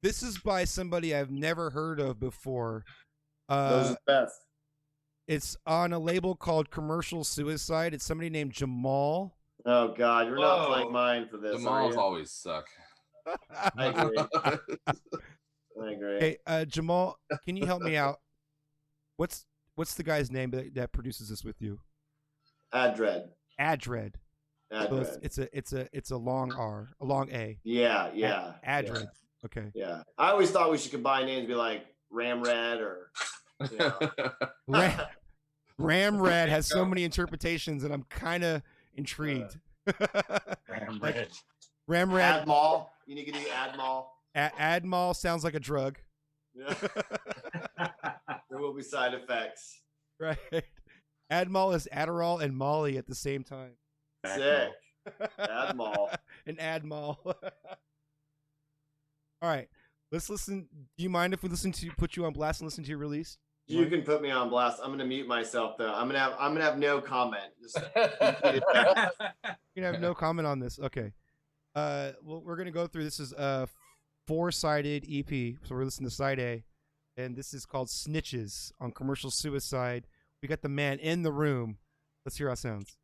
This is by somebody I've never heard of before. Those are the best. It's on a label called Commercial Suicide. It's somebody named Jamal. Oh God, you're not playing mine for this. Jamal's always suck. I agree. I agree. Hey, Jamal, can you help me out? What's the guy's name that produces this with you? Adred. Adred. Adred. So it's a long R, a long A. Yeah. Adred. Yeah. Okay. Yeah. I always thought we should combine names, be like Ramred or. You know. Ramred has so many interpretations, and I'm kind of intrigued. Ramred. Ramred. Admal. You need to do Admal. Admal sounds like a drug. Yeah. There will be side effects. Right. Admal is Adderall and Molly at the same time. Sick. Admal. An Admal. All right. Let's listen. Do you mind if we put you on blast and listen to your release? You can put me on blast. I'm gonna mute myself though. I'm gonna have no comment. Just you can have no comment on this. Okay. Well, we're gonna go through. This is a 4-sided EP, so we're listening to side A, and this is called Snitches on Commercial Suicide. We got the man in the room. Let's hear how it sounds.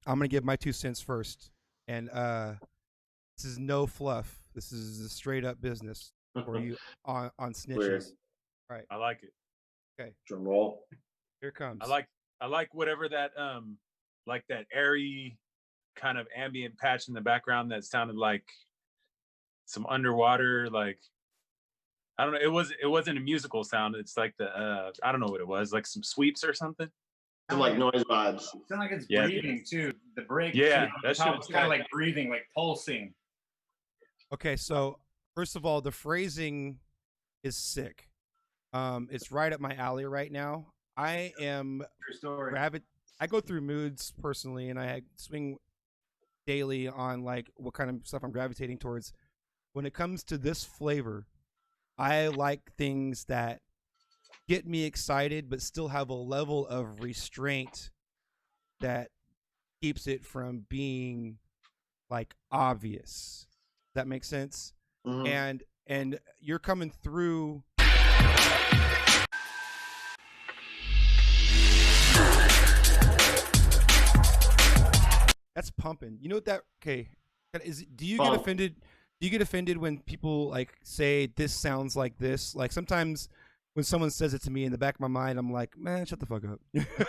I'm gonna give my 2 cents first, and this is no fluff. This is a straight up business for you on Snitches. Weird. All right, I like it. Okay, Drum roll. here it comes. I like whatever that like that airy kind of ambient patch in the background that sounded like some underwater, like I don't know. It wasn't a musical sound. It's like the I don't know what it was, like some sweeps or something. Some like noise vibes. Sound like it's Yeah. breathing too. The break. Yeah, too, that shit was it's kind of tight. like breathing, like pulsing. Okay, so first of all, the phrasing is sick. It's right up my alley right now. I am True story. I go through moods personally, and I swing daily on like what kind of stuff I'm gravitating towards. When it comes to this flavor, I like things that get me excited, but still have a level of restraint that keeps it from being like obvious. Does that make sense? Mhm. And you're coming through. That's pumping. You know what that? Okay, do you get Pump. offended? Do you get offended when people like say this sounds like this? Like sometimes when someone says it to me in the back of my mind, I'm like, man, shut the fuck up.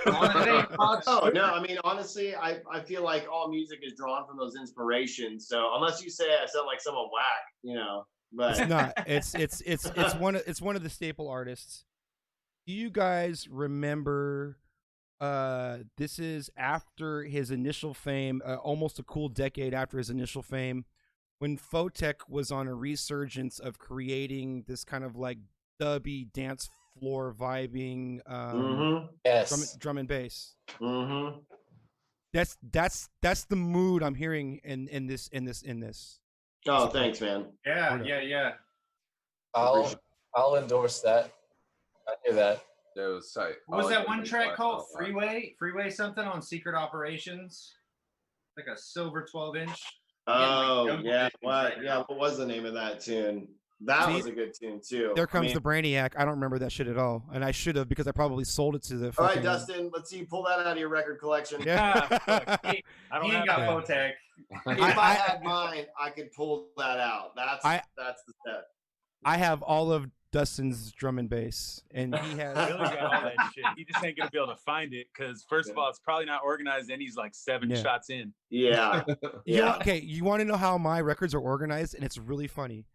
Oh no, I mean honestly, I feel like all music is drawn from those inspirations. So unless you say I sound like someone whack, you know, but It's not. It's one of the staple artists. Do you guys remember? This is after his initial fame, almost a cool decade after his initial fame, when Photek was on a resurgence of creating this kind of like dubby dance floor vibing Yes. drum and bass. Mm-hmm. That's the mood I'm hearing in this. Oh, thanks, man. Yeah. I'll endorse that. I hear that. It was tight. What was I that like one the track black called? outline. Freeway something on Secret Operations? Like a silver 12-inch. Oh, yeah. visions What? right Yeah. now. What was the name of that tune? That See, was a good tune too. There comes I mean, the Brainiac. I don't remember that shit at all, and I should have because I probably sold it to the. all right, fucking- Dustin. Let's see you pull that out of your record collection. Yeah. He I don't ain't have got that. Photek. If I had mine, I could pull that out. That's the step. I have all of Dustin's drum and bass, and he has. Billy got all that shit. He just ain't gonna be able to find it because first of all, it's probably not organized, and he's like 7 Yeah. shots in. Yeah. Yeah. Okay, you want to know how my records are organized, and it's really funny.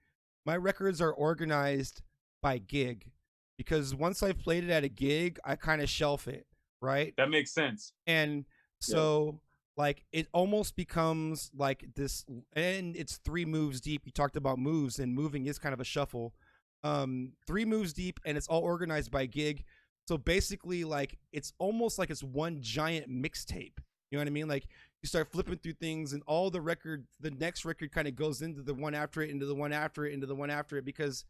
My records are organized by gig because once I've played it at a gig, I kind of shelf it, right? That makes sense. And so like it almost becomes like this, and it's 3 moves deep. You talked about moves, and moving is kind of a shuffle. 3 moves deep, and it's all organized by gig. So basically, like it's almost like it's one giant mixtape. You know what I mean? Like you start flipping through things, and all the next record kind of goes into the one after it, into the one after it, into the one after it. Because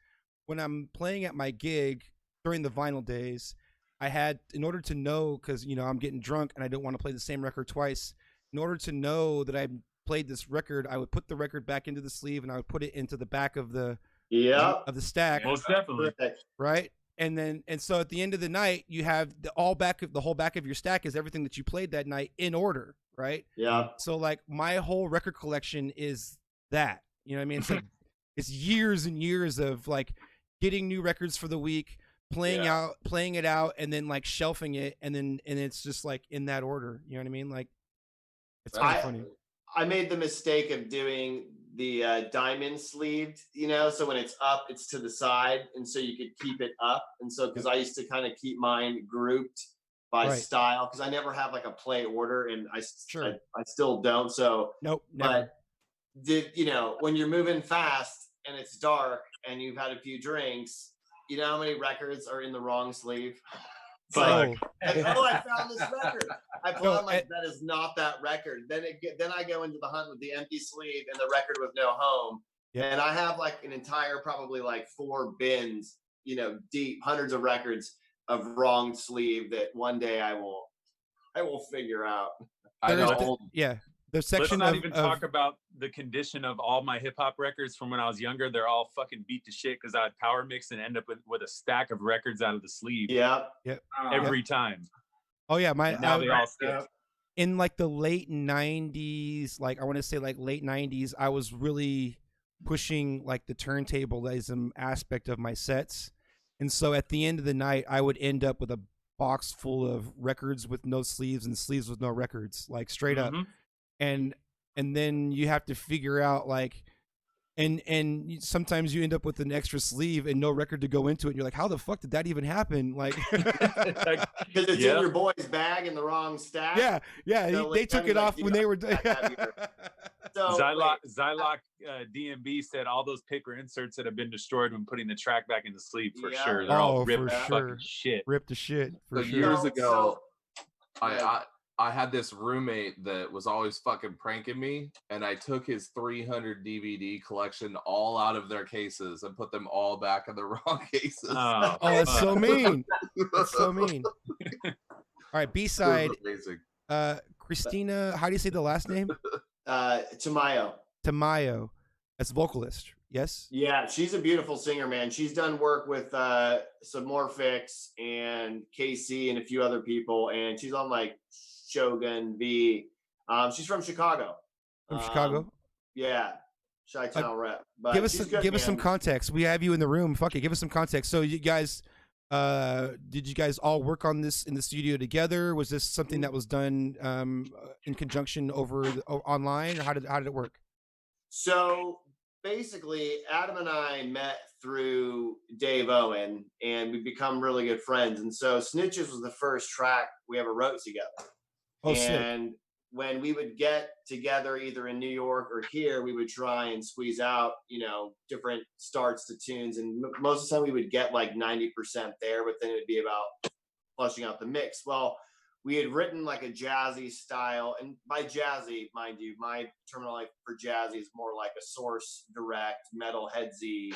when I'm playing at my gig during the vinyl days, I had, in order to know, because I'm getting drunk and I don't want to play the same record twice. In order to know that I played this record, I would put the record back into the sleeve, and I would put it into the back of the stack, Most definitely. right? And so at the end of the night, you have the whole back of your stack is everything that you played that night in order, right? Yeah. So like my whole record collection is that. You know what I mean? It's like it's years and years of like getting new records for the week, playing it out, and then like shelving it, and it's just like in that order. You know what I mean? Like it's kind of funny. I made the mistake of doing the diamond sleeved, so when it's up, it's to the side, and so you could keep it up. And so because I used to kind of keep mine grouped by style, because I never have like a play order, and I still don't. So nope, never. But when you're moving fast and it's dark and you've had a few drinks, you know how many records are in the wrong sleeve? Oh. I found this record. I pull out that is not that record. Then I go into the hunt with the empty sleeve and the record with no home. Yep. And I have like an entire, probably like 4 bins, deep, hundreds of records of wrong sleeve that one day I will figure out. The section Let's not even talk about the condition of all my hip hop records from when I was younger. They're all fucking beat to shit because I'd power mix and end up with a stack of records out of the sleeve. Yeah. Every time. Oh yeah, now they all skip. In like the late 90s, like I want to say like late 90s, I was really pushing like the turntablism aspect of my sets. And so at the end of the night, I would end up with a box full of records with no sleeves and sleeves with no records, like straight up. And then you have to figure out like, and sometimes you end up with an extra sleeve and no record to go into it. And you're like, how the fuck did that even happen? Like, because it's in your boy's bag in the wrong stack. Yeah. So they took it off when they were. So, Zylock DMB said all those paper inserts that have been destroyed when putting the track back in the sleeve for sure. They're all ripped to fucking shit. Ripped to shit for sure. Years ago, I had this roommate that was always fucking pranking me, and I took his 300 DVD collection all out of their cases and put them all back in the wrong cases. Oh, that's so mean. That's so mean. All right, B-side. Christina, how do you say the last name? Tamayo. That's vocalist, yes? Yeah, she's a beautiful singer, man. She's done work with Submorphix and KC and a few other people, and she's on like Shogun V. She's from Chicago. Chicago? Yeah. Chi-Town rep. But give us some context. We have you in the room. Fuck it. Give us some context. So you guys, did you guys all work on this in the studio together? Was this something that was done in conjunction over online, or how did it work? So basically, Adam and I met through Dave Owen, and we've become really good friends. And so Snitches was the first track we ever wrote together. Oh, sick. And when we would get together either in New York or here, we would try and squeeze out, different starts to tunes. And most of the time we would get like 90% there, but then it'd be about flushing out the mix. Well, we had written like a jazzy style, and by jazzy, mind you, my terminology for jazzy is more like a Source direct, Metalheadzy,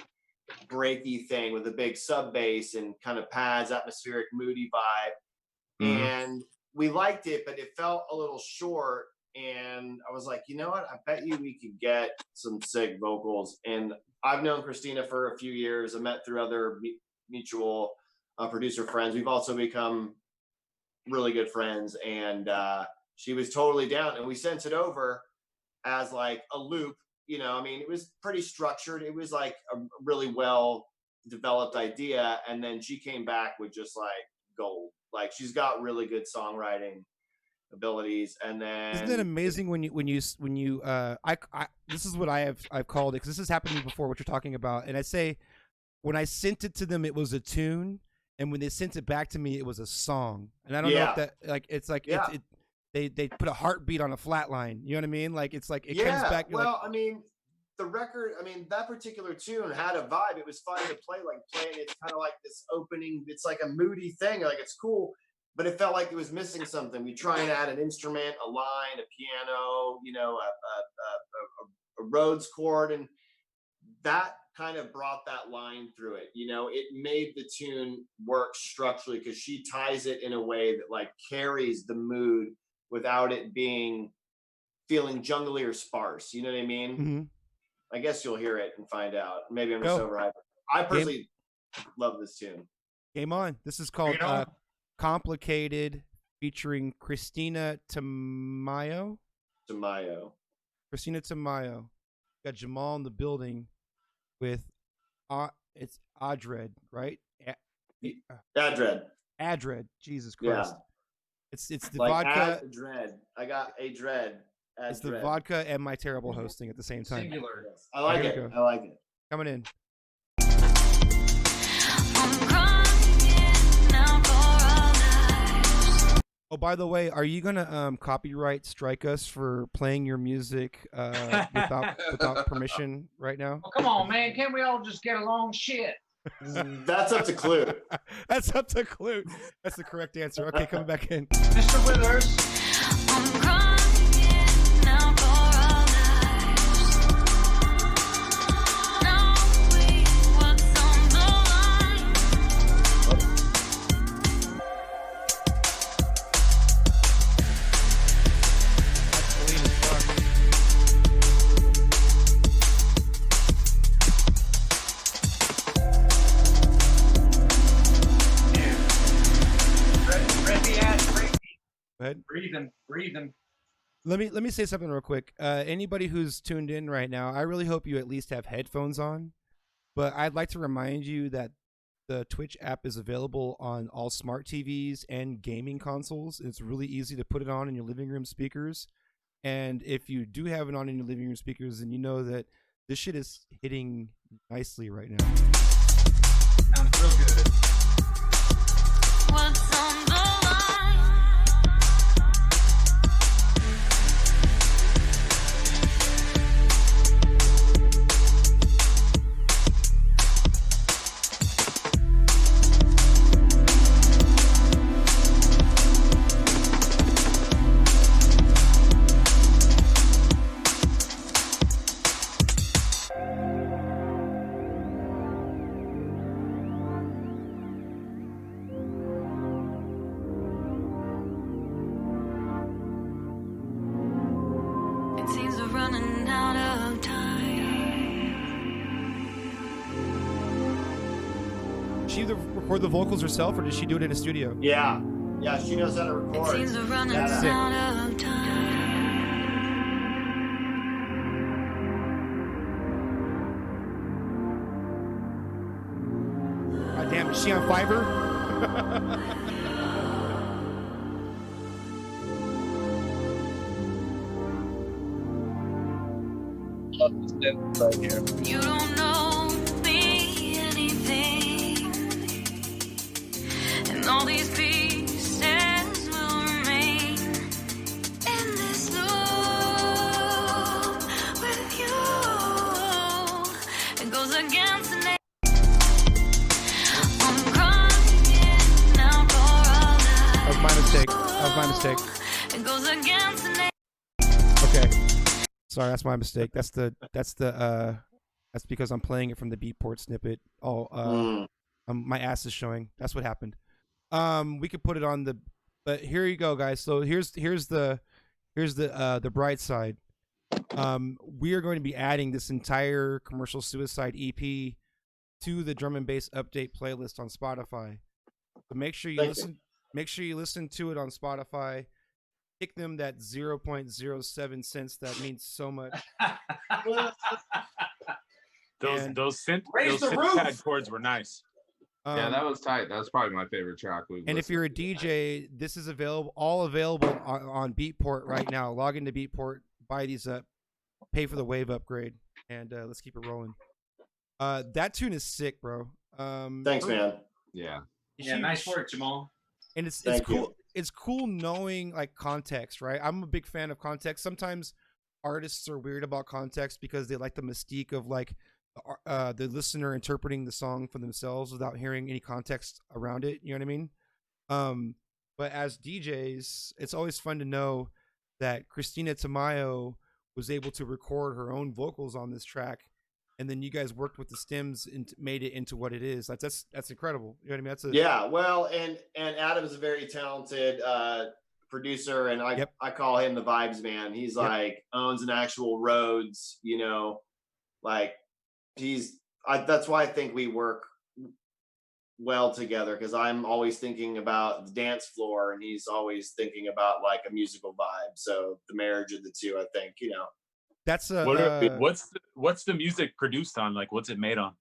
breaky thing with a big sub bass and kind of pads, atmospheric, moody vibe. Mm-hmm. And we liked it, but it felt a little short. And I was like, you know what? I bet you we could get some sick vocals. And I've known Christina for a few years. I met through other mutual producer friends. We've also become really good friends. And she was totally down. And we sent it over as like a loop. It was pretty structured. It was like a really well developed idea. And then she came back with just like gold. Like she's got really good songwriting abilities. And then isn't it amazing when you this is what I've called it, because this has happened to me before, what you're talking about. And I say when I sent it to them, it was a tune, and when they sent it back to me, it was a song. And I don't know if that it's like they put a heartbeat on a flat line. You know what I mean? Like it's like it comes back. Well, the record, that particular tune had a vibe. It was fun to play, it's kind of like this opening, it's like a moody thing, like it's cool, but it felt like it was missing something. We try and add an instrument, a line, a piano, a Rhodes chord, and that kind of brought that line through it. It made the tune work structurally because she ties it in a way that like carries the mood without it feeling jungly or sparse. You know what I mean? Mm-hmm. I guess you'll hear it and find out. Maybe I'm just overhyped. I personally love this tune. Game on. This is called Complicated, featuring Christina Tamayo. Christina Tamayo. Got Jamal in the building with it's Adred, right? Adred. Jesus Christ. Yeah. It's the like vodka. Dread. I got a dread. It's the vodka and my terrible hosting at the same time. Singular. Yes. I like it. Coming in. Oh, by the way, are you gonna copyright strike us for playing your music without permission right now? Oh, come on, man! Can't we all just get along? Shit. That's up to Clute. That's up to Clute. That's the correct answer. Okay, coming back in. Mr. Withers. Breathing. Let me say something real quick. Anybody who's tuned in right now, I really hope you at least have headphones on. But I'd like to remind you that the Twitch app is available on all smart TVs and gaming consoles. It's really easy to put it on in your living room speakers. And if you do have it on in your living room speakers, then you know that this shit is hitting nicely right now. Sounds real good. What's on the line? Record the vocals herself, or did she do it in a studio? Yeah, she knows how to record. It seems we're running That's sick. out of time. God damn, is she on Fiverr? Love this synth right here. You don't know me anything, and all these pieces will remain in this loop with you. It goes against the name. I'm crying out for all that. That was my mistake. That was my mistake. It goes against the name. Okay. Sorry, that's my mistake. That's because I'm playing it from the Beatport snippet. My ass is showing. That's what happened. We could put it on the, but here you go, guys. So here's the bright side. We are going to be adding this entire Commercial Suicide EP to the Drum and Bass Update playlist on Spotify. So make sure you listen. Make sure you listen to it on Spotify. Kick them that 0.07 cents. That means so much. Those synth pad chords were nice. Yeah, that was tight. That was probably my favorite track. And if you're a DJ, this is all available on Beatport right now. Log into Beatport, buy these up, pay for the Wave upgrade, and let's keep it rolling. That tune is sick, bro. Thanks, man. Yeah. Yeah, nice work, Jamal. And it's Thank cool. you. It's cool knowing like context, right? I'm a big fan of context. Sometimes artists are weird about context because they like the mystique of like the listener interpreting the song for themselves without hearing any context around it. You know what I mean? But as DJs, it's always fun to know that Christina Tamayo was able to record her own vocals on this track, and then you guys worked with the stems and made it into what it is. That's incredible. You know what I mean? Yeah. Well, and Adam's a very talented producer, and I call him the vibes man. He's like owns an actual Rhodes, you know, like that's why I think we work well together, because I'm always thinking about the dance floor and he's always thinking about like a musical vibe. So the marriage of the two, I think, you know. That's what's the music produced on? Like, what's it made on?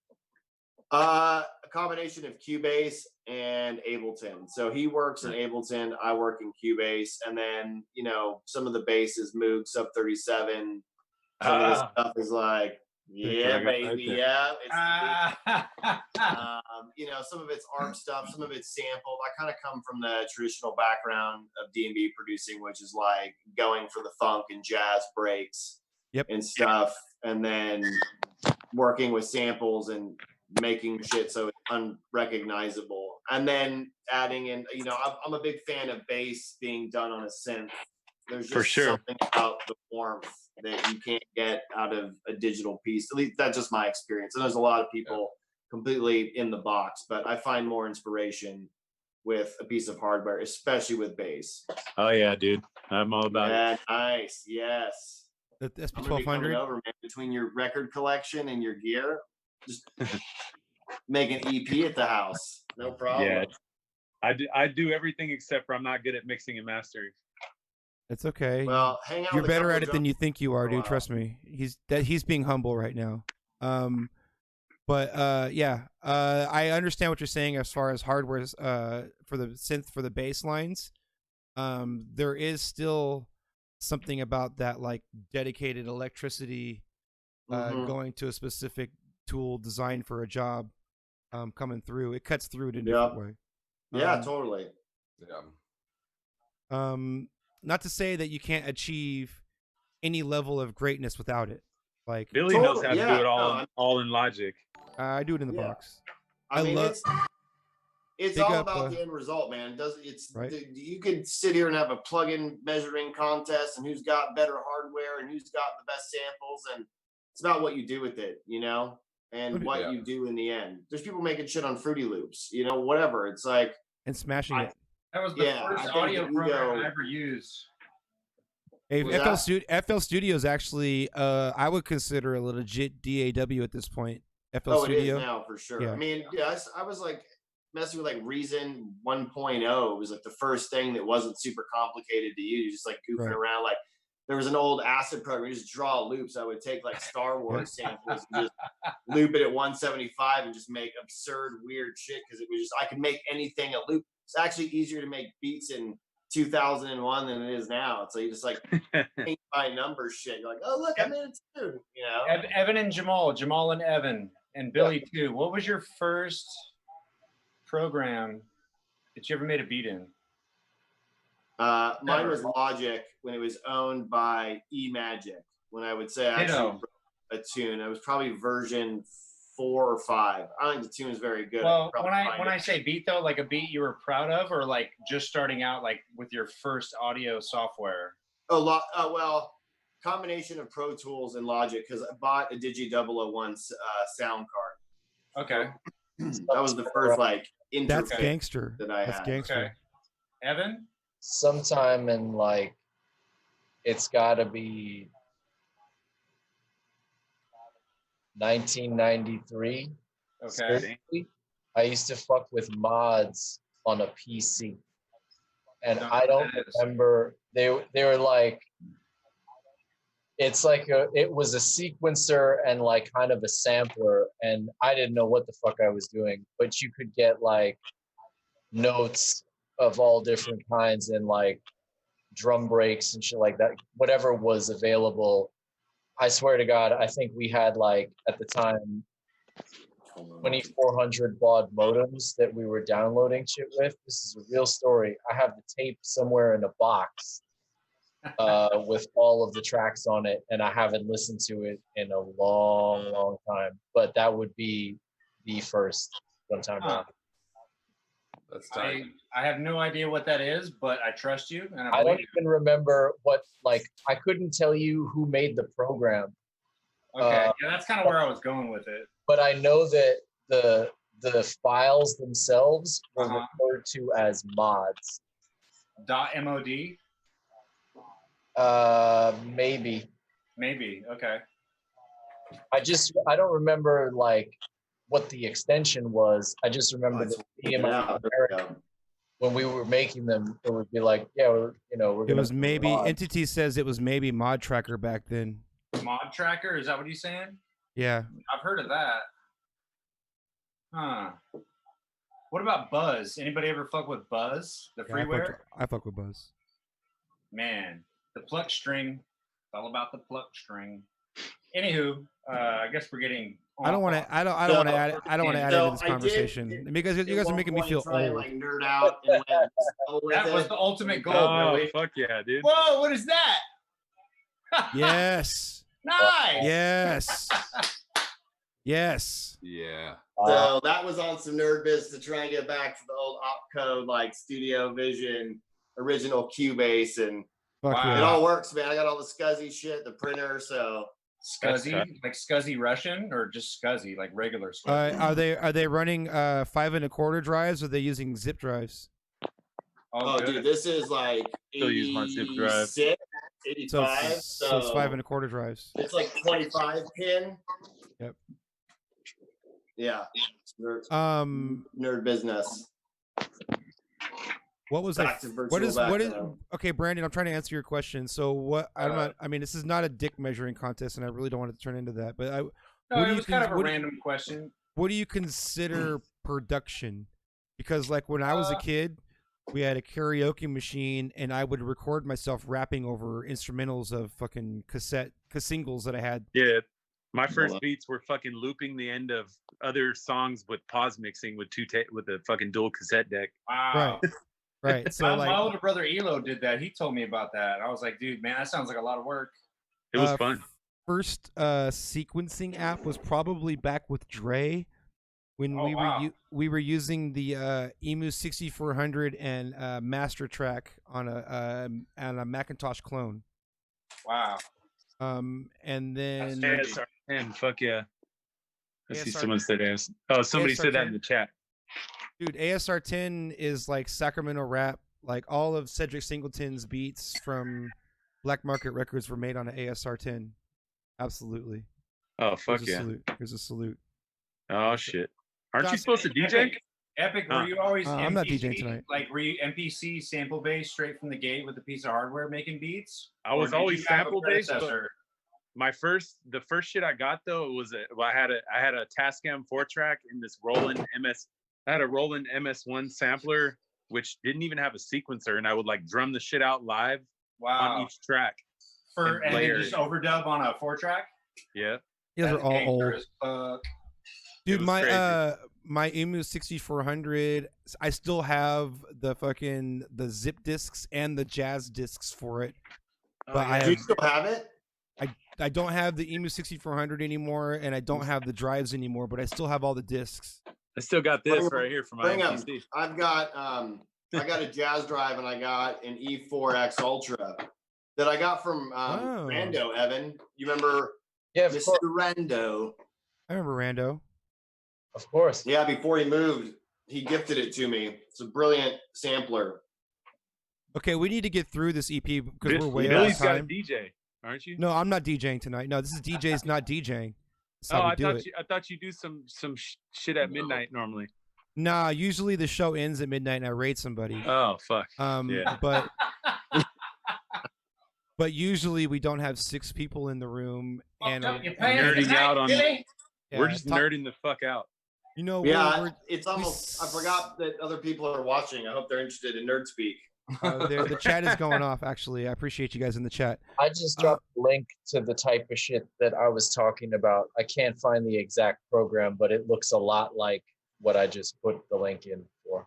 A combination of Cubase and Ableton. So he works in Ableton, I work in Cubase, and then, you know, some of the bass is Moog Sub 37. Some of the stuff is like, yeah, baby, yeah. You know, some of it's ARP stuff, some of it's sampled. I kind of come from the traditional background of D&B producing, which is like going for the funk and jazz breaks and stuff, and then working with samples and making shit so it's unrecognizable, and then adding in, you know, I'm a big fan of bass being done on a synth. There's just something about the warmth that you can't get out of a digital piece. At least that's just my experience. And there's a lot of people completely in the box, but I find more inspiration with a piece of hardware, especially with bass. Oh yeah, dude, I'm all about it. Nice, yes. The I'm gonna be coming SP1200 over, man, between your record collection and your gear. Just make an EP at the house, no problem. Yeah, I do everything except for I'm not good at mixing and mastering. It's okay. Well, hang out. You're better at it than you think you are, dude. Trust me. He's being humble right now. I understand what you're saying as far as hardware for the synth for the bass lines. There is still something about that like dedicated electricity going to a specific tool designed for a job coming through. It cuts through it in a different way. Yeah, totally. Yeah. Not to say that you can't achieve any level of greatness without it. Like Billy knows how to do it all in Logic. I do it in the box. I mean, it's all about the end result, man. You can sit here and have a plug-in measuring contest and who's got better hardware and who's got the best samples, and it's about what you do with it, you know, and what you do in the end. There's people making shit on Fruity Loops, you know, whatever. It's like and smashing it. That was the first audio program I ever used. Hey, FL Studio is actually, I would consider a legit DAW at this point. FL Studio. It is now for sure. Yeah. I mean, I was like messing with like Reason 1.0. It was like the first thing that wasn't super complicated to use, just like goofing around. Like there was an old Acid program, you just draw loops. I would take like Star Wars samples and just loop it at 175 and just make absurd, weird shit, because it was just, I could make anything a loop. It's actually easier to make beats in 2001 than it is now. So you just like paint by number shit. You're like, oh look, I'm in it too. You know. Evan and Jamal and Evan, and Billy too. What was your first program that you ever made a beat in? Mine was Logic when it was owned by eMagic. When I would say I actually wrote a tune, it was probably version 4 or 5. I think the tune is very good. Well, when I say beat though, like a beat you were proud of, or like just starting out, like with your first audio software. Well, combination of Pro Tools and Logic, because I bought a Digi 001 sound card. Okay, that was the first like interface. That's gangster. That I That's had. gangster. Okay. Evan? Sometime in like, it's got to be 1993. Okay. Seriously, I used to fuck with mods on a PC, and I don't remember. They were like, it's like it was a sequencer and like kind of a sampler, and I didn't know what the fuck I was doing, but you could get like notes of all different kinds and like drum breaks and shit like that, whatever was available. I swear to God, I think we had like at the time 2400 baud modems that we were downloading shit with. This is a real story. I have the tape somewhere in a box with all of the tracks on it, and I haven't listened to it in a long time. But that would be the first sometime around. That's tight. I have no idea what that is, but I trust you. And I don't even remember what, like, I couldn't tell you who made the program. Okay, yeah, that's kind of where I was going with it. But I know that the files themselves were referred to as mods. .mod? Maybe. Maybe, okay. I don't remember, like, what the extension was. I just remember that me and my parents, when we were making them, it would be like, yeah, we're It was maybe Entity says it was maybe Mod Tracker back then. Mod Tracker, is that what he's saying? Yeah, I've heard of that. Huh. What about Buzz? Anybody ever fuck with Buzz, the freeware? I fuck with Buzz. Man, the pluck string. It's all about the pluck string. Anywho, I guess we're getting. I don't want to add into this conversation because you guys are making me feel old. Like nerd out. And that was the ultimate goal. Oh, really. Fuck yeah, dude! Whoa, what is that? Yes. Nice. Yes. Yes. Yeah. So that was on some nerd biz to try and get back to the old opcode, like Studio Vision, original Cubase, and yeah. It all works, man. I got all the SCSI shit, the printer, so. SCSI, like SCSI Russian, or just SCSI, like regular SCSI? Are they running 5 1/4 drives, or are they using zip drives? Oh dude, this is like 86, 85. So it's 5 1/4 drives. It's like 25 pin. Yep. Yeah. Nerd business. What was that? What is okay, Brandon, I'm trying to answer your question. So what I mean, this is not a dick measuring contest, and I really don't want it to turn into that. But it was kind of a random question. What do you consider production? Because like when I was a kid, we had a karaoke machine, and I would record myself rapping over instrumentals of fucking singles that I had. Yeah. My first beats were fucking looping the end of other songs with pause mixing with with a fucking dual cassette deck. Wow. Right. Right. So my older brother Elo did that. He told me about that. I was like, dude, man, that sounds like a lot of work. It was fun. First sequencing app was probably back with Dre when we were using the Emu 6400 and Master Track on a Macintosh clone. Wow. And then ASR10, fuck yeah. I see someone said AS. Oh, somebody said that in the chat. Dude, ASR10 is like Sacramento rap. Like all of Cedric Singleton's beats from Black Market Records were made on an ASR10. Absolutely. Oh, fuck yeah. Here's a salute. Oh, shit. Aren't you supposed to DJ? Epic, were you always MPC, I'm not DJing tonight. Like, were you MPC sample based straight from the gate with a piece of hardware making beats? I was always sample based. The first shit I got though was I had a Tascam 4-track in this Roland MS. I had a Roland MS1 sampler which didn't even have a sequencer, and I would like drum the shit out live on each track. And then just overdub on a 4-track. Yeah. You guys are all old. Dude, my Emu 6400, I still have the zip discs and the jazz discs for it. But do you still have it? I don't have the Emu 6400 anymore, and I don't have the drives anymore, but I still have all the discs. I still got this right here from my MPC. I've got I got a jazz drive and I got an E4X Ultra that I got from Rando, Evan. You remember Mr. Rando? I remember Rando. Of course. Yeah, before he moved, he gifted it to me. It's a brilliant sampler. Okay, we need to get through this EP because we're way out of Billy's got a time. DJ, aren't you? No, I'm not DJing tonight. No, this is DJ's not DJing. I thought you do some shit at midnight normally. Nah, usually the show ends at midnight and I raid somebody. Oh fuck. Yeah. But usually we don't have 6 people in the room and nerding out on. We're just nerding the fuck out. You know, it's almost. I forgot that other people are watching. I hope they're interested in Nerd Speak. The chat is going off. Actually, I appreciate you guys in the chat. I just dropped a link to the type of shit that I was talking about. I can't find the exact program, but it looks a lot like what I just put the link in for.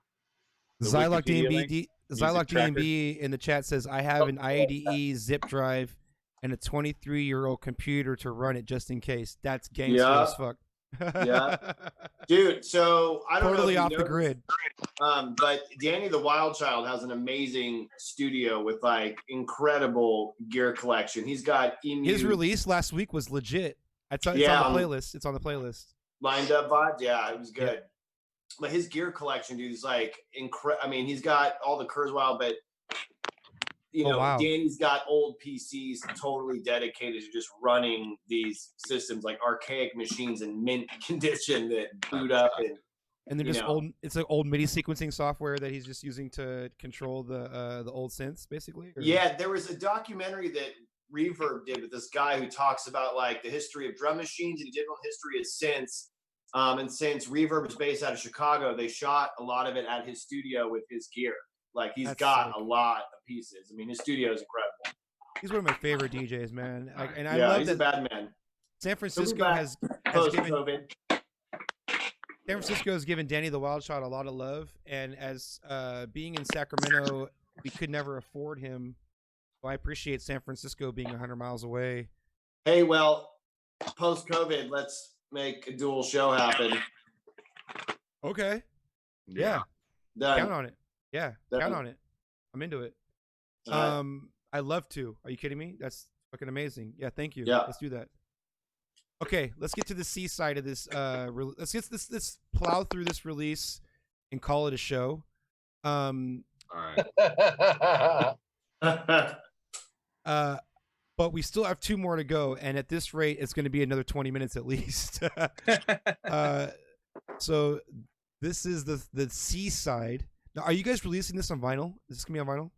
Zylock DMB in the chat says, I have an IDE zip drive and a 23-year-old computer to run it just in case. That's gangster as fuck. Yeah, dude. So I don't totally know off the grid. But Danny the Wild Child has an amazing studio with like incredible gear collection. He's got his release last week was legit. It's on the playlist. It's on the playlist. Lined Up Vibes. Yeah, it was good. Yeah. But his gear collection, dude, is like incredible. I mean, he's got all the Kurzweil, but Danny's got old PCs totally dedicated to just running these systems, like archaic machines in mint condition that boot up and they're just old. It's like old MIDI sequencing software that he's just using to control the old synths, basically. Or? Yeah, there was a documentary that Reverb did with this guy who talks about like the history of drum machines and general history of synths. And since Reverb is based out of Chicago, they shot a lot of it at his studio with his gear. Like he's got a lot of pieces. I mean, his studio is incredible. He's one of my favorite DJs, man. And I love he's a bad man. San Francisco has given San Francisco has given Danny the Wild Shot a lot of love, and as being in Sacramento, we could never afford him. So I appreciate San Francisco being 100 miles away. Hey, well, post-COVID, let's make a dual show happen. Okay. Yeah. Done. Count on it. Yeah. Count on it. I'm into it. I love to. Are you kidding me? That's fucking amazing. Yeah. Thank you. Yeah. Let's do that. Okay. Let's get to the C side of this. Let's plow through this release and call it a show. All right. But we still have 2 more to go, and at this rate, it's going to be another 20 minutes at least. So this is the C side. Now, are you guys releasing this on vinyl? Is this going to be on vinyl?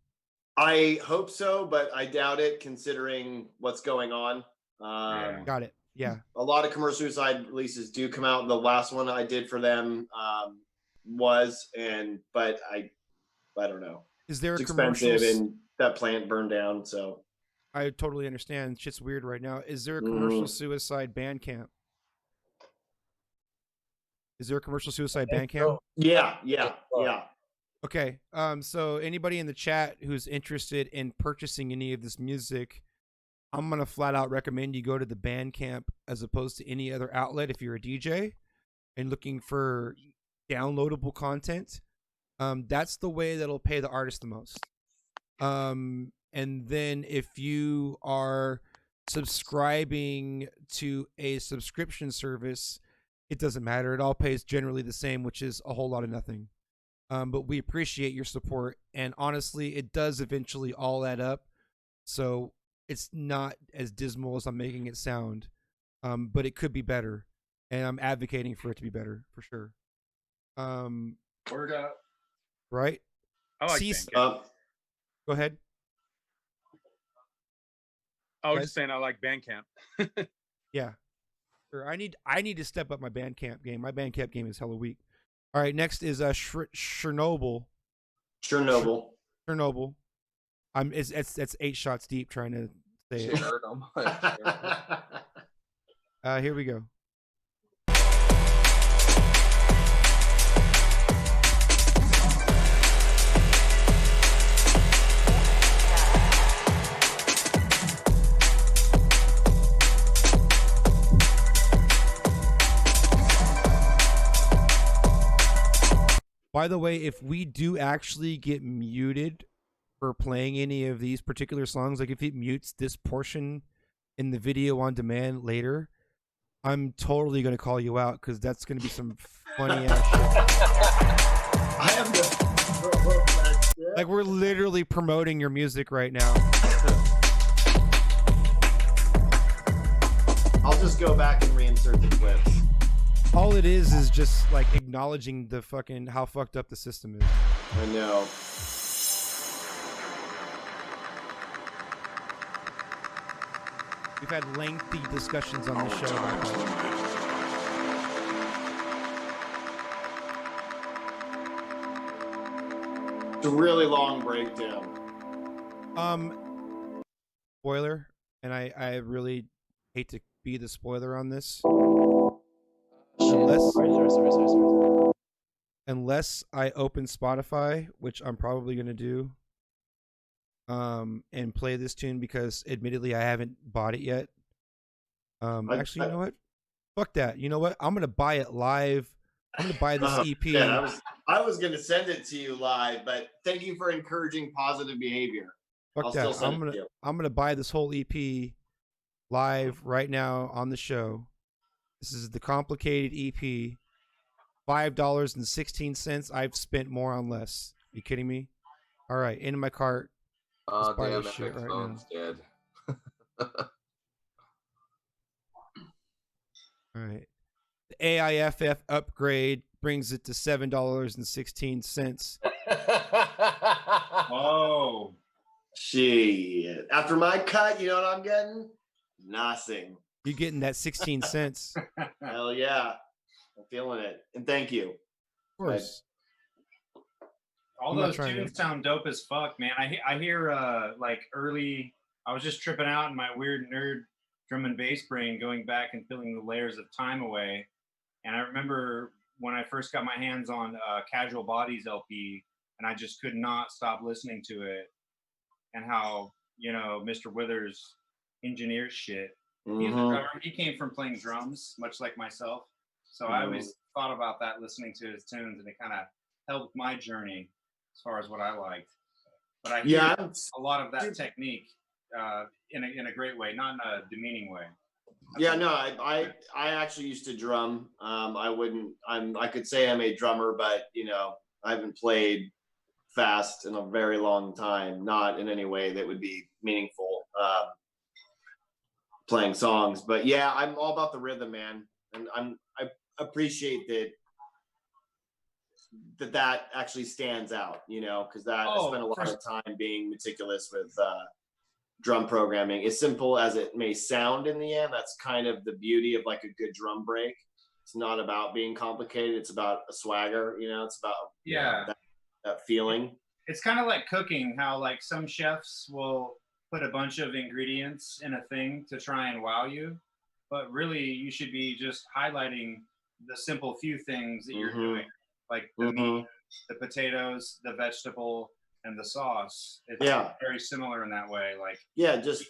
I hope so, but I doubt it considering what's going on. Got it. Yeah. A lot of Commercial Suicide releases do come out. The last one I did for them but I don't know. Is there it's a commercial? Expensive and that plant burned down, so. I totally understand. Shit's weird right now. Is there a Commercial Suicide Bandcamp? Is there a Commercial Suicide Bandcamp? Yeah. Okay. So anybody in the chat who's interested in purchasing any of this music, I'm gonna flat out recommend you go to the Bandcamp as opposed to any other outlet if you're a DJ and looking for downloadable content. That's the way that'll pay the artist the most. And then if you are subscribing to a subscription service, it doesn't matter. It all pays generally the same, which is a whole lot of nothing. But we appreciate your support. And honestly, it does eventually all add up. So it's not as dismal as I'm making it sound. But it could be better. And I'm advocating for it to be better, for sure. Word up. Right? I like Bandcamp. Go ahead. I was just saying I like Bandcamp. Yeah. Sure. I need to step up my Bandcamp game. My Bandcamp game is hella weak. All right, next is Chernobyl. Chernobyl. Chernobyl. It's 8 shots deep trying to say it. Here we go. By the way, if we do actually get muted for playing any of these particular songs, like if it mutes this portion in the video on demand later, I'm totally going to call you out because that's going to be some funny ass shit. I am like we're literally promoting your music right now. I'll just go back and reinsert the clips. All it is just like acknowledging the fucking how fucked up the system is. I know. We've had lengthy discussions on the show. It's a really long breakdown. Spoiler, and I really hate to be the spoiler on this. Unless I open Spotify, which I'm probably gonna do, and play this tune because admittedly I haven't bought it yet. Actually, you know what? Fuck that. You know what? I'm gonna buy it live. I'm gonna buy this EP. Yeah, I was gonna send it to you live, but thank you for encouraging positive behavior. Fuck that. I'm gonna buy this whole EP live right now on the show. This is the Complicated EP. $5.16. I've spent more on less. You kidding me? All right, into my cart. Oh buy damn, this that shit right phone's dead. All right. The AIFF upgrade brings it to $7.16. Oh, shit! After my cut, you know what I'm getting? Nothing. You're getting that 16 cents. Hell yeah. I'm feeling it. And thank you. Of course. All those tunes sound dope as fuck, man. I hear like early, I was just tripping out in my weird nerd drum and bass brain going back and peeling the layers of time away. And I remember when I first got my hands on Casual Bodies LP, and I just could not stop listening to it, and how, you know, Mr. Withers engineers shit. He's a drummer. He came from playing drums, much like myself. So I always thought about that listening to his tunes, and it kind of helped my journey as far as what I liked. But I hear a lot of that technique in a great way, not in a demeaning way. I actually used to drum. I could say I'm a drummer, but you know, I haven't played fast in a very long time, not in any way that would be meaningful. Playing songs, but yeah, I'm all about the rhythm, man, and I appreciate that actually stands out, you know, because I spent a lot of time being meticulous with drum programming. As simple as it may sound in the end, that's kind of the beauty of like a good drum break. It's not about being complicated. It's about a swagger, you know, it's about that feeling. It's kind of like cooking, how like some chefs will put a bunch of ingredients in a thing to try and wow you, but really you should be just highlighting the simple few things that you're doing, like the meat, the potatoes, the vegetable, and the sauce. It's very similar in that way. Like just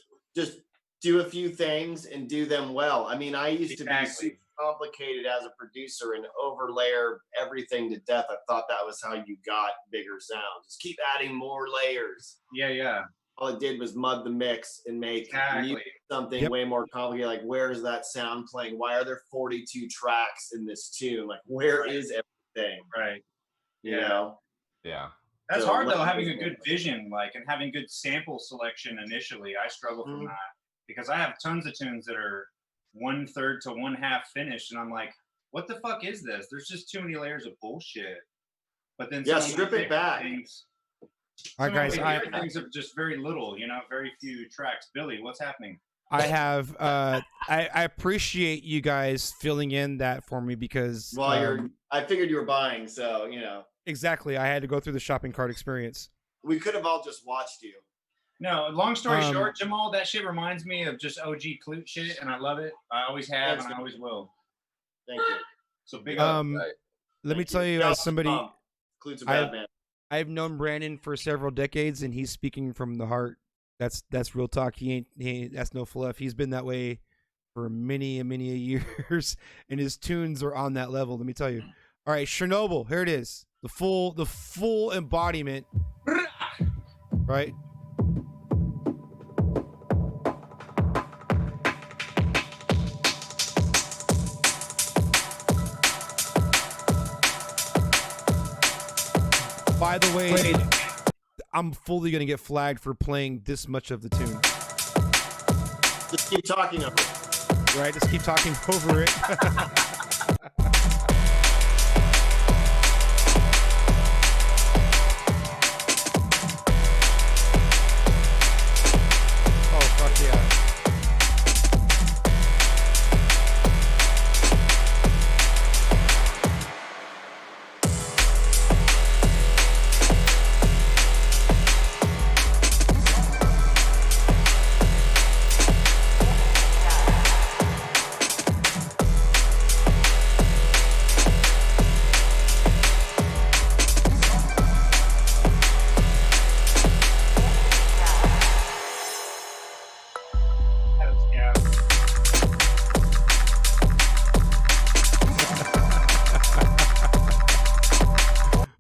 do a few things and do them well. I mean, I used to be super complicated as a producer and overlayer everything to death. I thought that was how you got bigger sound. Just keep adding more layers. Yeah. All it did was mud the mix and make something way more complicated. Like, where is that sound playing? Why are there 42 tracks in this tune? Like, where is everything? Right. You know? Yeah. That's hard though, having a good vision, like, and having good sample selection initially. I struggle from that because I have tons of tunes that are 1/3 to 1/2 finished, and I'm like, what the fuck is this? There's just too many layers of bullshit. But then strip it back. All right, guys. Things are just very little, you know, very few tracks. Billy, what's happening? I have I appreciate you guys filling in that for me because I figured you were buying, so you know. Exactly. I had to go through the shopping cart experience. We could have all just watched you. No, long story short, Jamal, that shit reminds me of just OG Clute shit, and I love it. I always have, and I always will. Thank you. So big up. Let me tell you, Yeah, as somebody, Clute's a bad man. I've known Brandon for several decades, and he's speaking from the heart. That's real talk. He ain't that's no fluff. He's been that way for many years, and his tunes are on that level. Let me tell you. All right, Chernobyl. Here it is. The full embodiment. Right. By the way, I'm fully gonna get flagged for playing this much of the tune. Just keep talking over it. Right, just keep talking over it. Oh, fuck yeah.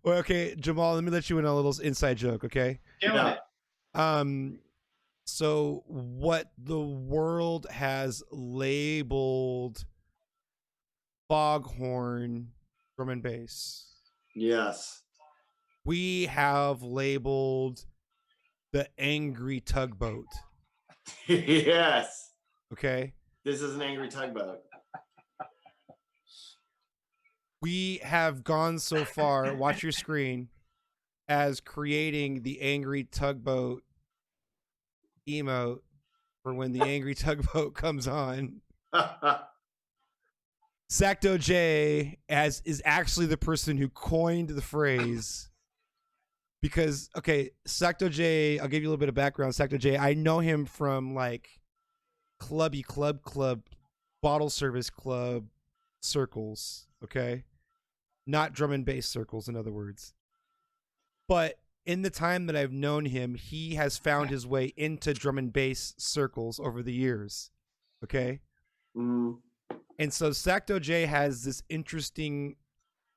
Okay, Jamal, let me let you in a little inside joke, okay? Yeah. So what the world has labeled foghorn drum and bass, Yes. we have labeled the angry tugboat. Yes. Okay? This is an angry tugboat. We have gone so far, watch your screen, as creating the angry tugboat emote for when the angry tugboat comes on. Sacto J is actually the person who coined the phrase. Because, okay, Sacto J, I'll give you a little bit of background. Sacto J, I know him from like club, bottle service club circles, okay? Not drum and bass circles, in other words. But in the time that I've known him, he has found his way into drum and bass circles over the years, okay? Mm. And so Sacto J has this interesting,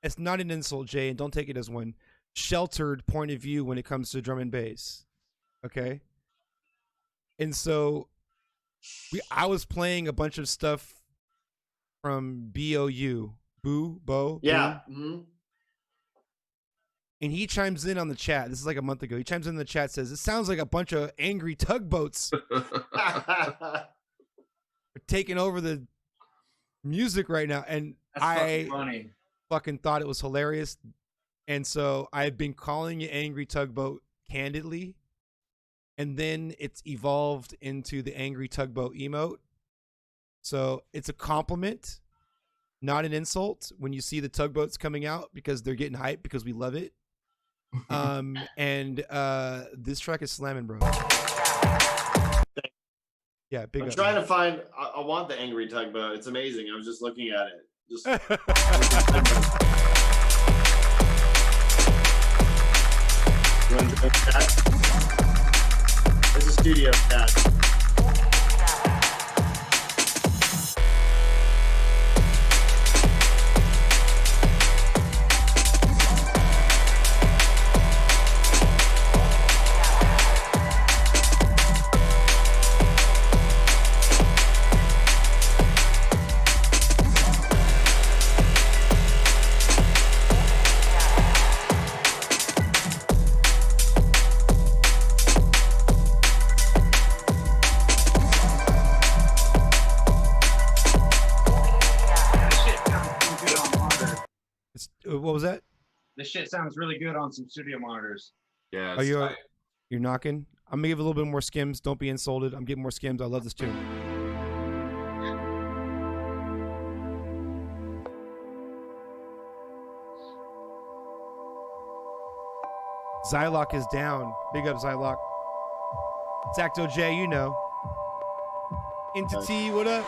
it's not an insult, Jay, and don't take it as one, sheltered point of view when it comes to drum and bass, okay? And so I was playing a bunch of stuff from BOU, Bo, yeah. Boo. Mm-hmm. And he chimes in on the chat. This is like a month ago. He chimes in the chat, says, it sounds like a bunch of angry tugboats are taking over the music right now. And That's funny. Fucking thought it was hilarious. And so I've been calling it angry tugboat candidly. And then it's evolved into the angry tugboat emote. So it's a compliment, not an insult when you see the tugboats coming out, because they're getting hyped because we love it. And this track is slamming, bro. Yeah, big I'm up. trying to find. I want the angry tugboat. It's amazing. I was just looking at it. Just. It's a studio cat. What was that? This shit sounds really good on some studio monitors. Yeah. Are you? You're knocking. I'm gonna give a little bit more skims. Don't be insulted. I'm getting more skims. I love this tune. Zylock is down. Big up, Zylock. Zacto J, you know. Entity, what up?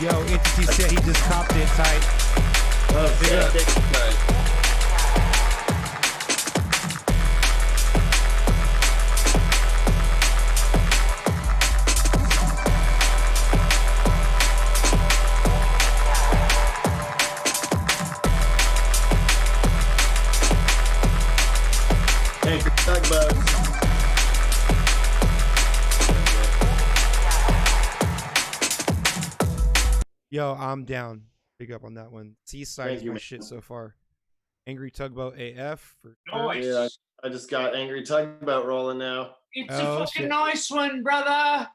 Yo, Entity said he just copped it tight. Oh, Big up. Anchor tugboat. Yo, I'm down. Big up on that one. Seaside Thank is you, my man. shit so far. Angry Tugboat AF for Nice. Yeah, I just got angry tugboat rolling now. It's Oh, a fucking shit. nice one, brother.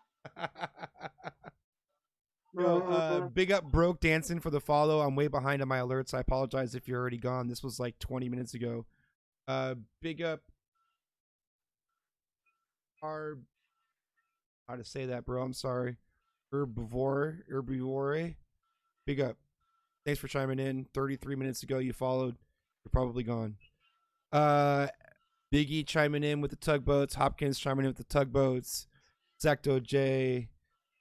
Yo, big up Broke Dancing for the follow. I'm way behind on my alerts. I apologize if you're already gone. This was like 20 minutes ago. Big up our how to say that, bro? I'm sorry. Herbivore. Big up. Thanks for chiming in. 33 minutes ago you followed. You're probably gone. Biggie chiming in with the tugboats. Hopkins chiming in with the tugboats. Zacto J.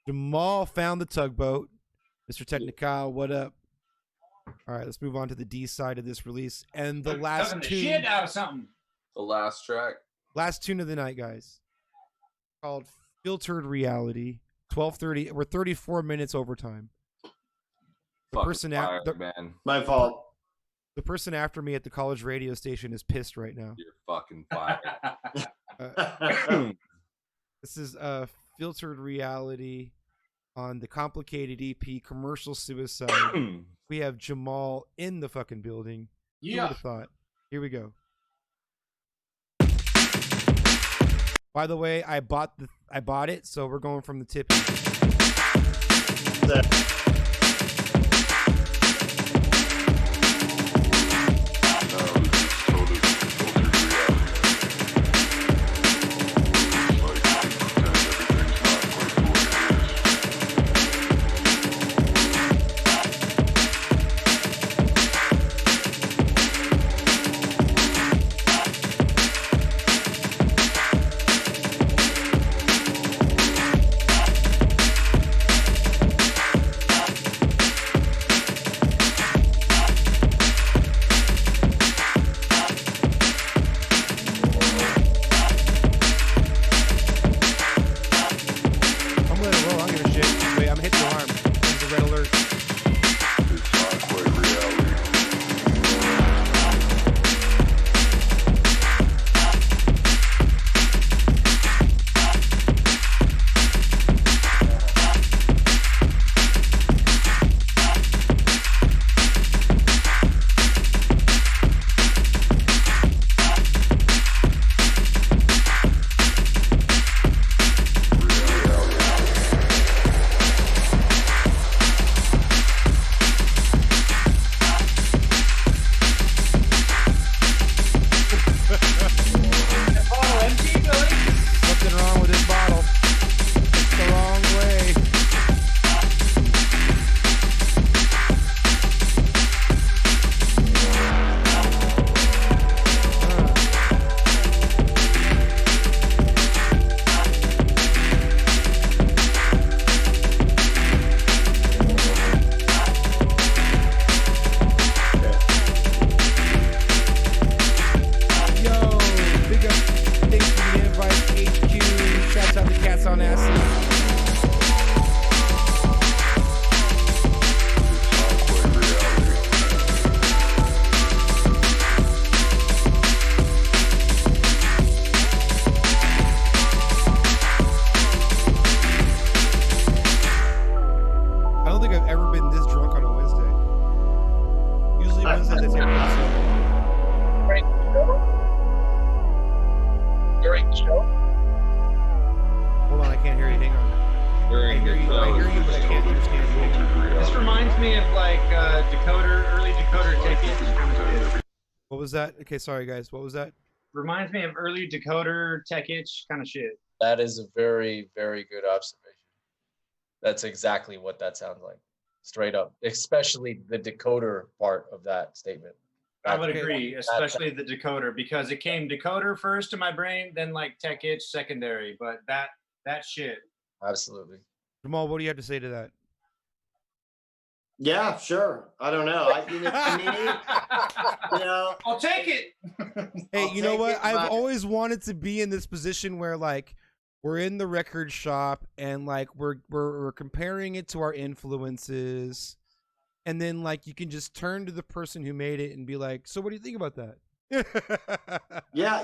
Jamal found the tugboat. Mr. Technical, what up? All right, let's move on to the D side of this release. And the last Tugging the tune, shit out of something. The last track. last tune of the night, guys. Called Filtered Reality. 12:30. We're 34 minutes overtime. The Fucking person fire, man. My fault. The person after me at the college radio station is pissed right now. You're fucking fired. This is Filtered Reality on the Complicated EP, Commercial Suicide. We have Jamal in the fucking building. Who would Yeah. have thought? Here we go. By the way, I bought it, so we're going from the tip. I hear you, but I can't understand. This reminds me of like early decoder tech-itch. What was that? Okay, sorry guys. What was that? Reminds me of early decoder tech-itch kind of shit. That is a very, very good observation. That's exactly what that sounds like. Straight up. Especially the decoder part of that statement. I would agree, especially the decoder, because it came decoder first in my brain, then like tech-itch secondary. But that shit. Absolutely. Jamal, what do you have to say to that? Yeah, sure. I don't know. I'll take it. Hey, you know what? I've always wanted to be in this position where like we're in the record shop and like we're comparing it to our influences, and then like you can just turn to the person who made it and be like, "So what do you think about that?" Yeah,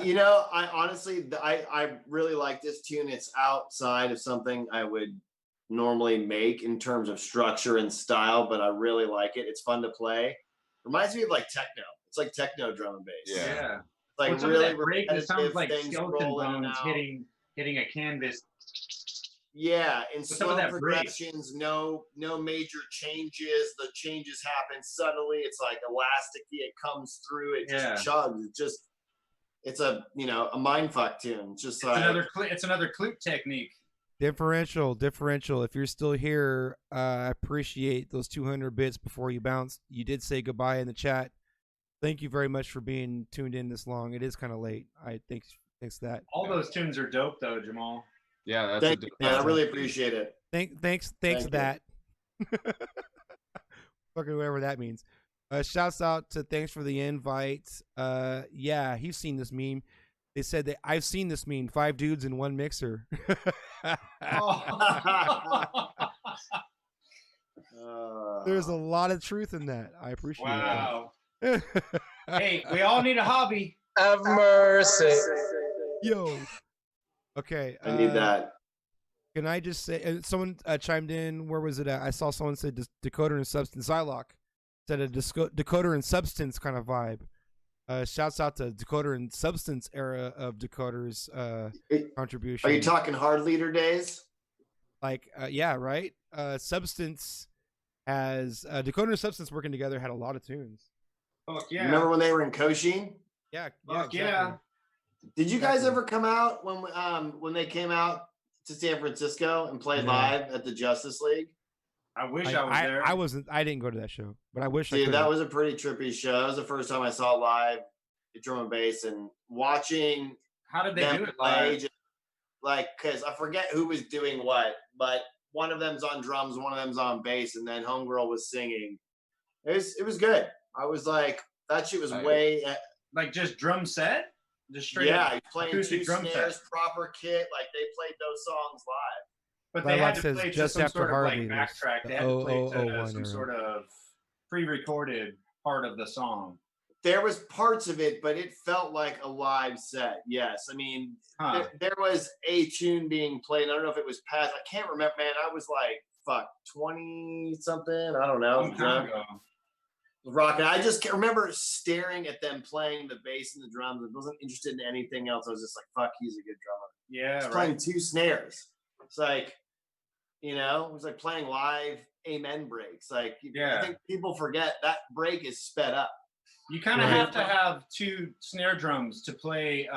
I honestly I really like this tune. It's outside of something I would normally make in terms of structure and style, but I really like it. It's fun to play. Reminds me of like techno. It's like techno drum and bass. Yeah. It's like What's really that break? It sounds repetitive like things skeleton rolling bones out. hitting a canvas. Yeah, in What's up slow with that break? progressions, no major changes. The changes happen subtly. It's like elasticy. It comes through. It just chugs. It's a a mindfuck tune. Just It's another clip technique. Differential. If you're still here, I appreciate those 200 bits before you bounce. You did say goodbye in the chat. Thank you very much for being tuned in this long. It is kind of late. Thanks for that. All those tunes are dope though, Jamal. Yeah, that's Thank you, man. I really appreciate it. Thanks for that. Fucking whatever that means. Shouts out to thanks for the invite. Yeah, he's seen this meme. They said that I've seen this meme. 5 dudes in one mixer. There's a lot of truth in that. I appreciate that. Hey, we all need a hobby. Have mercy. Yo. Okay. I need that. Can I just say, someone chimed in, where was it at? I saw someone say decoder and substance. Zylock said a decoder and substance kind of vibe. Shouts out to decoder and substance era of decoders contribution. Are you talking hard leader days? Like, yeah, right? Substance has decoder and substance working together had a lot of tunes. Fuck yeah. Remember when they were in Cochin? Yeah. Fuck exactly. yeah. Did you guys ever come out when they came out to San Francisco and played live at the Justice League? I wish I was there. I wasn't. I didn't go to that show, but I wish. Dude, that was a pretty trippy show. That was the first time I saw live at drum and bass, and watching. How did they do it live? Because I forget who was doing what, but one of them's on drums, one of them's on bass, and then Homegirl was singing. It was good. I was like, that shit was way like just drum set, just straight. Yeah, he's playing 2 drum snares, set. Proper kit. Like they played those songs live. But they had to play just some after sort of like Harley, backtrack. They had to play some sort of pre-recorded part of the song. There was parts of it, but it felt like a live set. Yes, I mean there was a tune being played. I don't know if it was past. I can't remember, man. I was like 20 something. I don't know. Rocking. I just can't remember staring at them playing the bass and the drums. I wasn't interested in anything else. I was just like, "Fuck, he's a good drummer." Yeah, he's playing 2 snares. It's like, it was like playing live amen breaks. Like, I think people forget that break is sped up. You kind of have to have 2 snare drums to play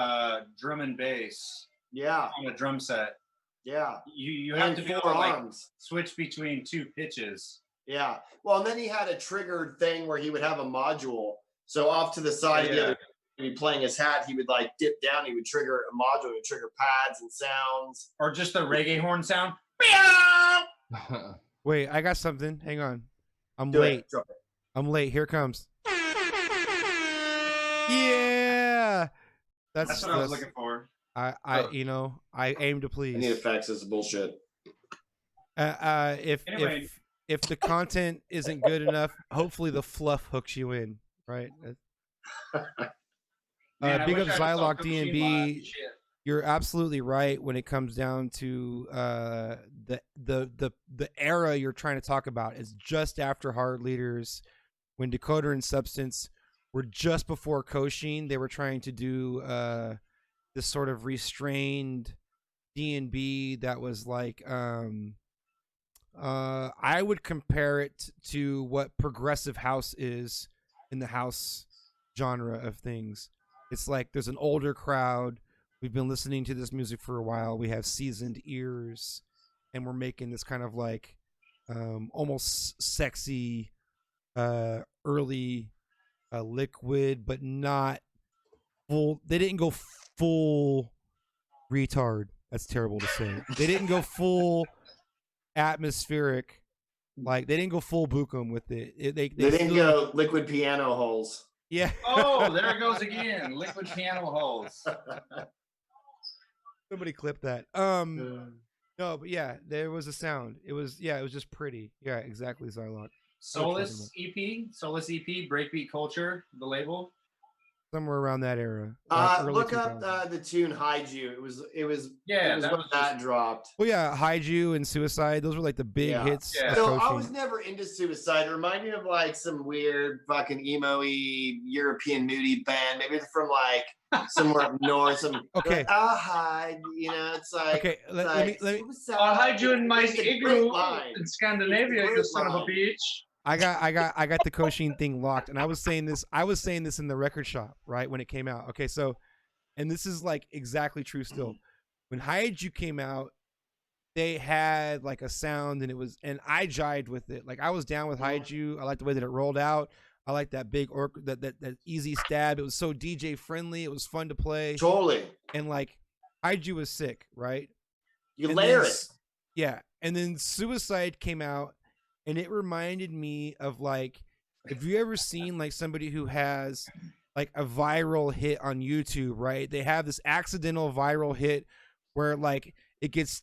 drum and bass. Yeah, on a drum set. Yeah, you have to be able to like switch between 2 pitches. Yeah, well, and then he had a triggered thing where he would have a module. So off to the side of the other, he'd be playing his hat. He would like dip down. He would trigger a module. He would trigger pads and sounds, or just the reggae horn sound. Wait, I got something. Hang on, I'm late. I'm late. Here it comes. Yeah, that's what I was looking for. I aim to please. I need effects. This is bullshit. If the content isn't good enough, hopefully the fluff hooks you in, right? Big up Zylock DNB. You're absolutely right when it comes down to the era you're trying to talk about is just after Hard Leaders, when Decoder and Substance were just before Cochin. They were trying to do this sort of restrained D&B that was like I would compare it to what progressive house is in the house genre of things. It's like there's an older crowd. We've been listening to this music for a while. We have seasoned ears, and we're making this kind of like almost sexy, early liquid, but not full. They didn't go full retard. That's terrible to say. They didn't go full atmospheric. Like they didn't go full Bukum with it. They didn't still, go liquid piano holes. Yeah. Oh, there it goes again. Liquid piano holes. Somebody clip that. No, but yeah, there was a sound. It was just pretty. Yeah, exactly, Zylok. Solus EP, Breakbeat Culture, the label. Somewhere around that era. Look up the tune "Hide You." It was that dropped. Well, yeah, "Hide You" and "Suicide." Those were like the big hits. Yeah. So I was never into Suicide. It reminded me of like some weird fucking emo-y European moody band. Maybe they're from like somewhere up north. Okay. Like, I'll hide. It's like okay. Let me. I'll hide you in my igloo line. in Scandinavia, you son of a bitch. I got the Kosheen thing locked, and I was saying this in the record shop, right, when it came out. Okay, so, and this is like exactly true still. When Hide You came out, they had like a sound, and I jived with it. Like I was down with Hide You. I liked the way that it rolled out. I liked that big that easy stab. It was so DJ friendly. It was fun to play. Totally. And like Hide You was sick, right? You layer it. Yeah, and then Suicide came out. And it reminded me of like, have you ever seen like somebody who has like a viral hit on YouTube, right? They have this accidental viral hit where like it gets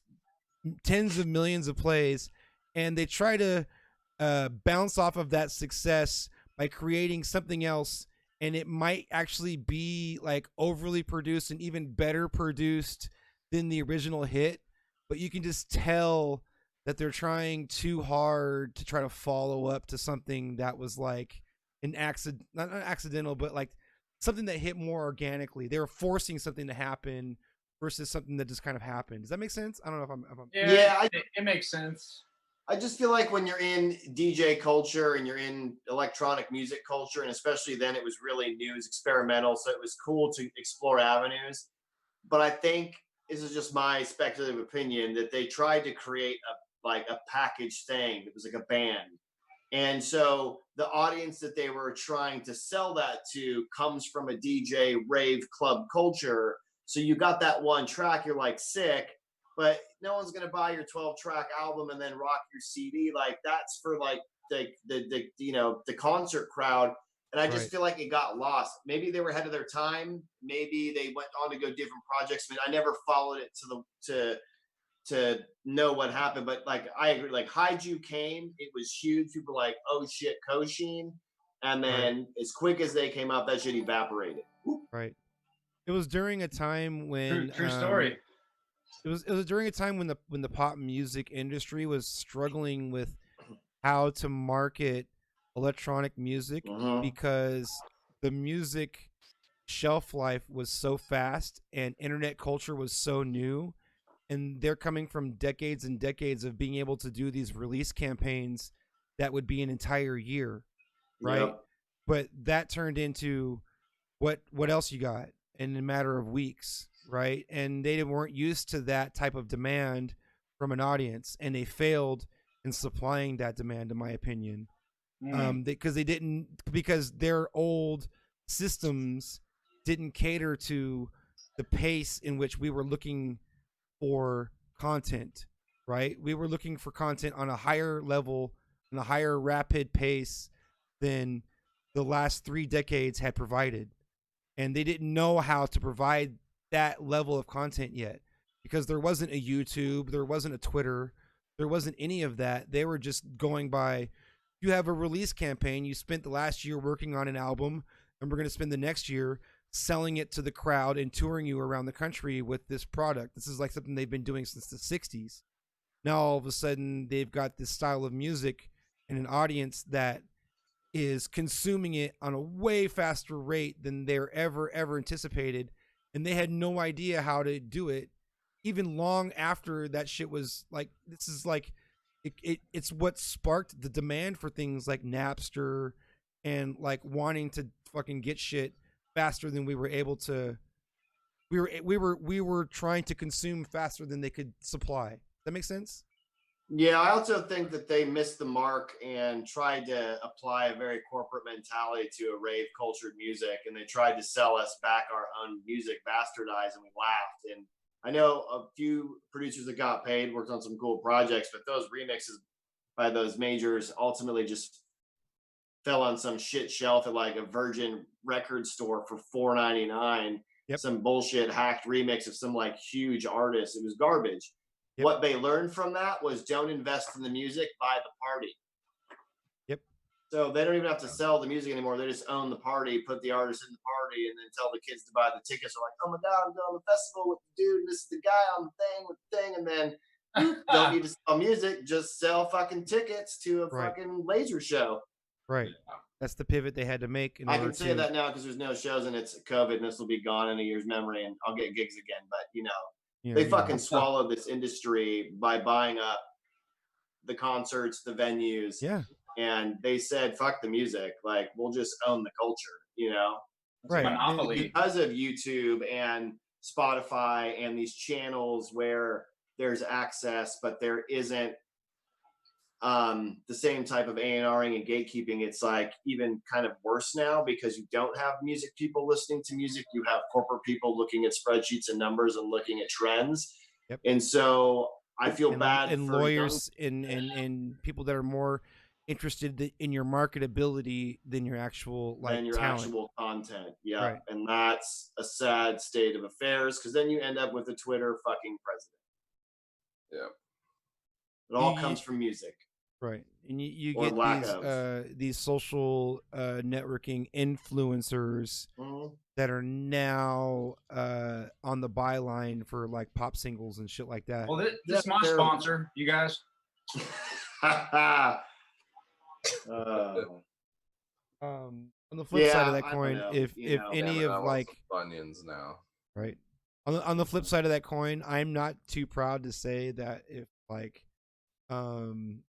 tens of millions of plays, and they try to bounce off of that success by creating something else, and it might actually be like overly produced and even better produced than the original hit, but you can just tell that they're trying too hard to try to follow up to something that was like an accident, not accidental, but like something that hit more organically. They were forcing something to happen versus something that just kind of happened. Does that make sense? I don't know if I'm it makes sense. I just feel like when you're in DJ culture and you're in electronic music culture, and especially then it was really new, it was experimental, so it was cool to explore avenues. But I think this is just my speculative opinion that they tried to create a package thing. It was like a band. And so the audience that they were trying to sell that to comes from a DJ rave club culture. So you got that one track, you're like sick, but no one's going to buy your 12-track album and then rock your CD. Like that's for like the concert crowd. And I just feel like it got lost. Maybe they were ahead of their time. Maybe they went on to go different projects. I mean, I never followed it to know what happened, but like I agree. Like Hide You came, it was huge. People were like, oh shit, Kosheen, and then as quick as they came out, that shit evaporated. Right. It was during a time when true story. It was during a time when the pop music industry was struggling with how to market electronic music because the music shelf life was so fast and internet culture was so new, and they're coming from decades and decades of being able to do these release campaigns that would be an entire year, right? Yep. But that turned into what else you got in a matter of weeks, right? And they weren't used to that type of demand from an audience, and they failed in supplying that demand, in my opinion. Because their old systems didn't cater to the pace in which we were looking for content, right? We were looking for content on a higher level, on a higher rapid pace than the last 3 decades had provided. And they didn't know how to provide that level of content yet, because there wasn't a YouTube, there wasn't a Twitter, there wasn't any of that. They were just going by, you have a release campaign, you spent the last year working on an album, and we're going to spend the next year selling it to the crowd and touring you around the country with this product. This is like something they've been doing since the 60s. Now all of a sudden they've got this style of music and an audience that is consuming it on a way faster rate than they're ever anticipated, and they had no idea how to do it even long after that shit was like, this is like it's what sparked the demand for things like Napster and like wanting to fucking get shit faster than we were able to. We were trying to consume faster than they could supply. That makes sense? Yeah, I also think that they missed the mark and tried to apply a very corporate mentality to a rave cultured music, and they tried to sell us back our own music, bastardized, and we laughed. And I know a few producers that got paid, worked on some cool projects, but those remixes by those majors ultimately just fell on some shit shelf at like a Virgin record store for $4.99. Yep. Some bullshit hacked remix of some like huge artist. It was garbage. Yep. What they learned from that was don't invest in the music, buy the party. Yep. So they don't even have to sell the music anymore. They just own the party, put the artist in the party, and then tell the kids to buy the tickets. They're like, oh my God, I'm going to the festival with the dude. This is the guy on the thing with the thing. And then don't need to sell music, just sell fucking tickets to a fucking laser show. Right. That's the pivot they had to make. I can say that now because there's no shows and it's COVID and this will be gone in a year's memory and I'll get gigs again. But, you know, they fucking swallowed this industry by buying up the concerts, the venues. Yeah. And they said, fuck the music. Like, we'll just own the culture, you know? Right. Monopoly. Because of YouTube and Spotify and these channels where there's access, but there isn't the same type of A&Ring and gatekeeping. It's like even kind of worse now because you don't have music people listening to music. You have corporate people looking at spreadsheets and numbers and looking at trends. Yep. And so I feel bad. And lawyers and people that are more interested in your marketability than your actual actual content. Yeah. Right. And that's a sad state of affairs because then you end up with a Twitter fucking president. Yeah. It all comes from music. Right. And you get these social networking influencers that are now on the byline for like pop singles and shit like that. Well, this is my sponsor, you guys. On the flip side of that coin, if any of like onions now, right? On the flip side of that coin, I'm not too proud to say that if like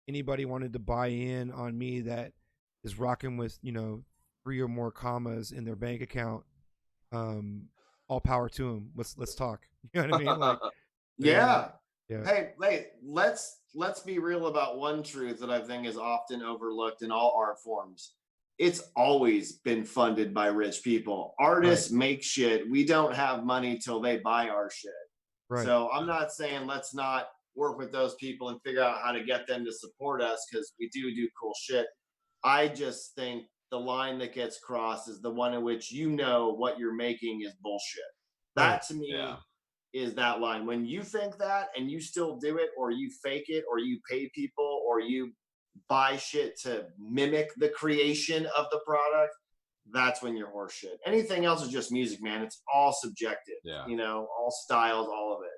anybody wanted to buy in on me that is rocking with 3 or more commas in their bank account, all power to them. Let's talk. You know what I mean? Like, yeah. Hey, let's be real about one truth that I think is often overlooked in all art forms. It's always been funded by rich people. Artists make shit. We don't have money till they buy our shit. Right. So I'm not saying let's not work with those people and figure out how to get them to support us because we do cool shit. I just think the line that gets crossed is the one in which what you're making is bullshit. That to me is that line. When you think that and you still do it, or you fake it, or you pay people, or you buy shit to mimic the creation of the product, that's when you're horseshit. Anything else is just music, man. It's all subjective. Yeah. All styles, all of it.